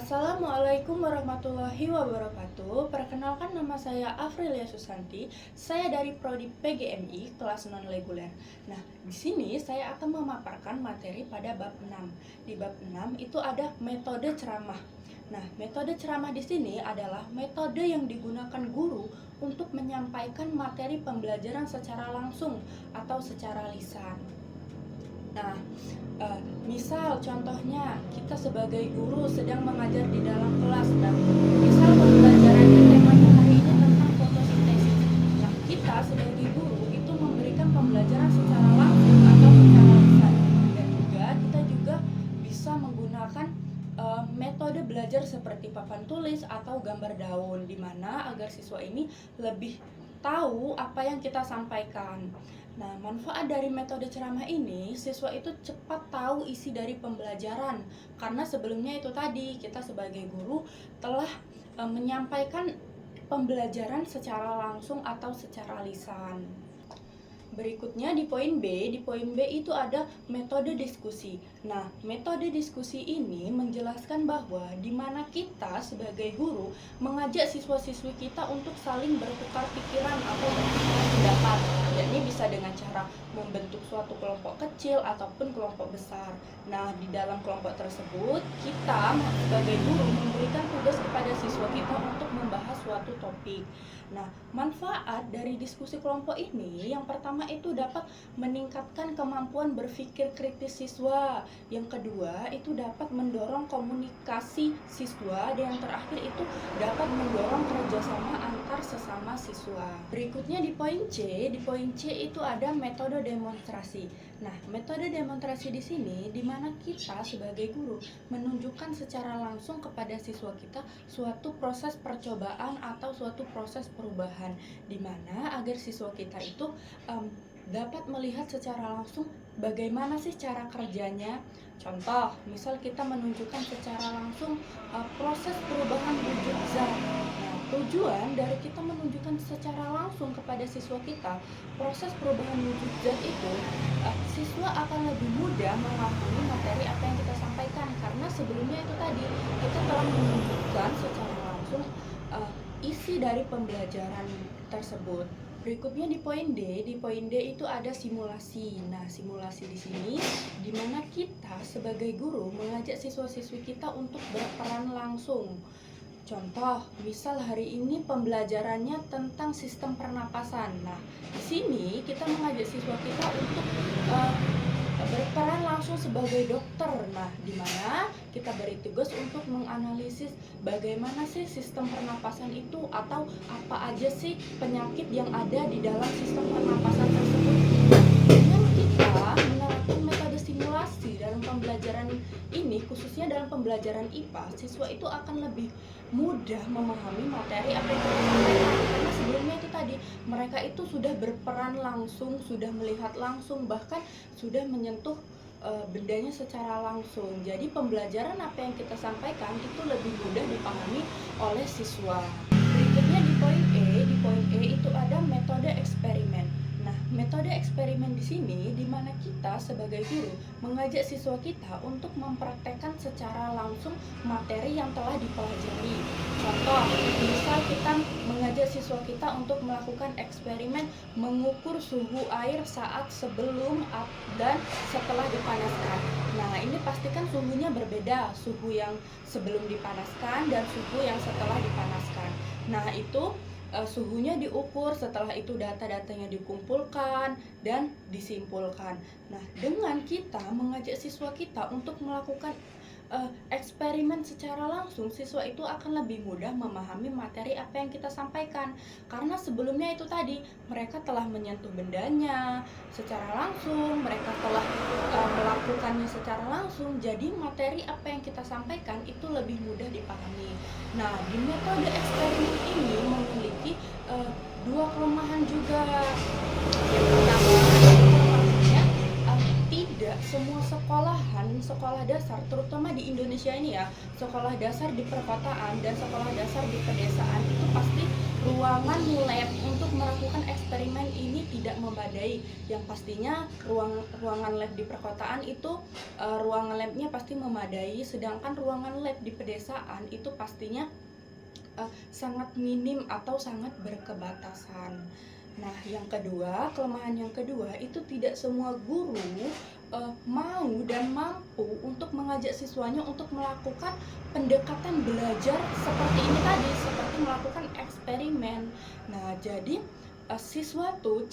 Assalamualaikum warahmatullahi wabarakatuh. Perkenalkan, nama saya Afrilia Susanti. Saya dari Prodi PGMI kelas non reguler. Nah, di sini saya akan memaparkan materi pada bab 6. Di bab 6 itu ada metode ceramah. Nah, metode ceramah di sini adalah metode yang digunakan guru untuk menyampaikan materi pembelajaran secara langsung atau secara lisan. Nah, misal contohnya kita sebagai guru sedang mengajar di dalam kelas dan misal pembelajarannya temanya hari ini tentang fotosintesis. Nah, kita sebagai guru itu memberikan pembelajaran secara langsung atau secara lisan. Dan juga kita juga bisa menggunakan metode belajar seperti papan tulis atau gambar daun, di mana agar siswa ini lebih tahu apa yang kita sampaikan. Nah, manfaat dari metode ceramah ini, siswa itu cepat tahu isi dari pembelajaran. Karena sebelumnya itu tadi, kita sebagai guru telah menyampaikan pembelajaran secara langsung atau secara lisan. Berikutnya di poin B itu ada metode diskusi. Nah, metode diskusi ini menjelaskan bahwa di mana kita sebagai guru mengajak siswa-siswi kita untuk saling bertukar pikiran atau bertukar pendapat. Yakni bisa dengan cara membentuk suatu kelompok kecil ataupun kelompok besar. Nah, di dalam kelompok tersebut kita sebagai guru memberikan tugas kepada siswa kita untuk membahas suatu topik. Nah, manfaat dari diskusi kelompok ini yang pertama itu dapat meningkatkan kemampuan berpikir kritis siswa. Yang kedua itu dapat mendorong komunikasi siswa, dan yang terakhir itu dapat mendorong kerjasama antar sesama siswa. Berikutnya di poin C itu ada metode demonstrasi. Nah, metode demonstrasi di sini di mana kita sebagai guru menunjukkan secara langsung kepada siswa kita suatu proses percobaan atau suatu proses perubahan, di mana agar siswa kita itu dapat melihat secara langsung bagaimana sih cara kerjanya. Contoh, misal kita menunjukkan secara langsung proses perubahan wujud zat. Nah, tujuan dari kita menunjukkan secara langsung kepada siswa kita proses perubahan wujud zat itu, siswa akan lebih mudah memahami materi apa yang kita sampaikan, karena sebelumnya itu tadi kita telah menunjukkan secara langsung isi dari pembelajaran tersebut. Berikutnya di poin D itu ada simulasi. Nah, simulasi di sini di mana kita sebagai guru mengajak siswa-siswi kita untuk berperan langsung. Contoh, misal hari ini pembelajarannya tentang sistem pernapasan. Nah, di sini kita mengajak siswa kita untuk berperan langsung sebagai dokter. Nah, di mana kita beri tugas untuk menganalisis bagaimana sih sistem pernapasan itu, atau apa aja sih penyakit yang ada di dalam sistem pernapasan tersebut. Dengan kita menerapkan metode simulasi dalam pembelajaran ini, khususnya dalam pembelajaran IPA, siswa itu akan lebih mudah memahami materi apa yang kita sampaikan, karena sebelumnya itu tadi mereka itu sudah berperan langsung, sudah melihat langsung, bahkan sudah menyentuh bendanya secara langsung. Jadi pembelajaran apa yang kita sampaikan itu lebih mudah dipahami oleh siswa. Berikutnya di poin E itu ada metode eksperimen. Nah, metode eksperimen di sini di mana kita sebagai guru mengajak siswa kita untuk mempraktekkan secara langsung materi yang telah dipelajari. Contoh, misal kita mengajak siswa kita untuk melakukan eksperimen mengukur suhu air saat sebelum dan setelah dipanaskan. Nah, ini pastikan suhunya berbeda, suhu yang sebelum dipanaskan dan suhu yang setelah dipanaskan. Nah, itu suhunya diukur, setelah itu data-datanya dikumpulkan dan disimpulkan. Nah, dengan kita mengajak siswa kita untuk melakukan eksperimen secara langsung, siswa itu akan lebih mudah memahami materi apa yang kita sampaikan, karena sebelumnya itu tadi mereka telah menyentuh bendanya secara langsung, mereka telah melakukannya secara langsung, jadi materi apa yang kita sampaikan itu lebih mudah dipahami. Nah, di metode eksperimen ini memiliki dua kelemahan juga. Yang pertama, tidak semua sekolah dasar, terutama di Indonesia ini ya, sekolah dasar di perkotaan dan sekolah dasar di pedesaan itu pasti ruangan lab untuk melakukan eksperimen ini tidak memadai. Yang pastinya ruangan lab di perkotaan itu ruangan labnya pasti memadai, sedangkan ruangan lab di pedesaan itu pastinya sangat minim atau sangat berkebatasan. Nah, kelemahan yang kedua itu tidak semua guru mau dan mampu untuk mengajak siswanya untuk melakukan pendekatan belajar seperti ini tadi, seperti melakukan eksperimen. Nah, jadi siswa itu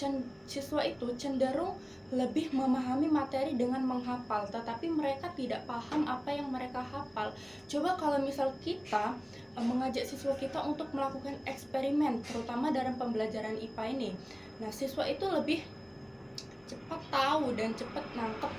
cenderung lebih memahami materi dengan menghafal, tetapi mereka tidak paham apa yang mereka hafal. Coba kalau misal kita mengajak siswa kita untuk melakukan eksperimen, terutama dalam pembelajaran IPA ini. Nah, siswa itu lebih cepat tahu dan cepat nangkep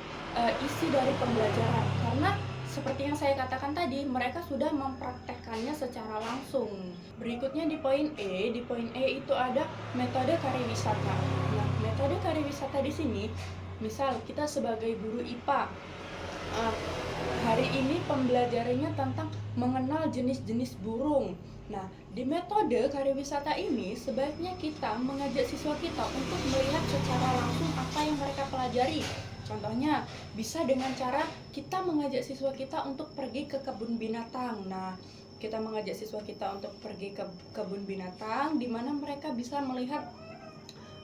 isi dari pembelajaran, karena seperti yang saya katakan tadi, mereka sudah mempraktekkannya secara langsung. Berikutnya di poin E itu ada metode kariwisata. Nah, metode kariwisata di sini, misal kita sebagai guru IPA, hari ini pembelajarannya tentang mengenal jenis-jenis burung. Nah, di metode kariwisata ini sebaiknya kita mengajak siswa kita untuk melihat secara langsung apa yang mereka pelajari. Contohnya, bisa dengan cara kita mengajak siswa kita untuk pergi ke kebun binatang. Nah, kita mengajak siswa kita untuk pergi ke kebun binatang, di mana mereka bisa melihat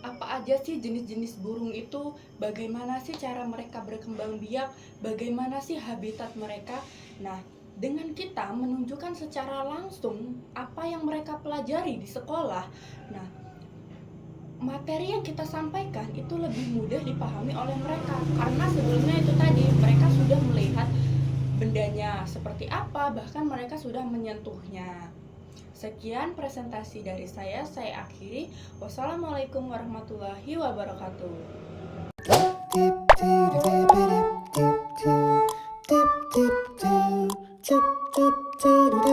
apa aja sih jenis-jenis burung itu, bagaimana sih cara mereka berkembang biak, bagaimana sih habitat mereka. Nah, dengan kita menunjukkan secara langsung apa yang mereka pelajari di sekolah, nah, materi yang kita sampaikan itu lebih mudah dipahami oleh mereka, karena sebelumnya itu tadi mereka sudah melihat bendanya seperti apa, bahkan mereka sudah menyentuhnya. Sekian presentasi dari saya akhiri. Wassalamualaikum warahmatullahi wabarakatuh. Tip, tip, tip, tip, tip, tip, tip, tip, tip.